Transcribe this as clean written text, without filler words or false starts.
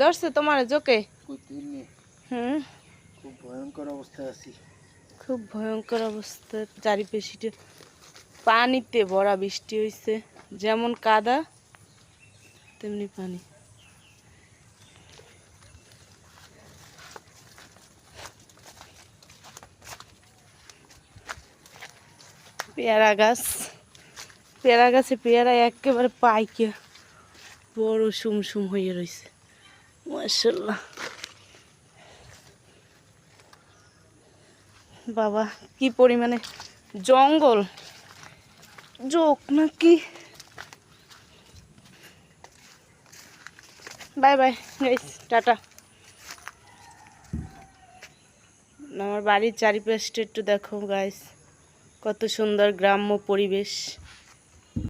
ধরছে তোমার জোকে? হুম, খুব ভয়ঙ্কর অবস্থায় আছি। খুব ভয়ঙ্কর অবস্থা। চারিপাশে পানিতে ভরা, বৃষ্টি হয়েছে, যেমন কাদা তেমনি পানি। পেয়ারা গাছ, পেয়ারা গাছে পেয়ারা একেবারে পাইকে বড় সুমসুম হয়ে রয়েছে, মাশাআল্লাহ। বাবা কি পরিমাণে জঙ্গল, জোক নাকি। Bye bye guys, tata. আমার বাড়ির চারিপাশটা একটু দেখো গাইস, কত সুন্দর গ্রাম্য পরিবেশ।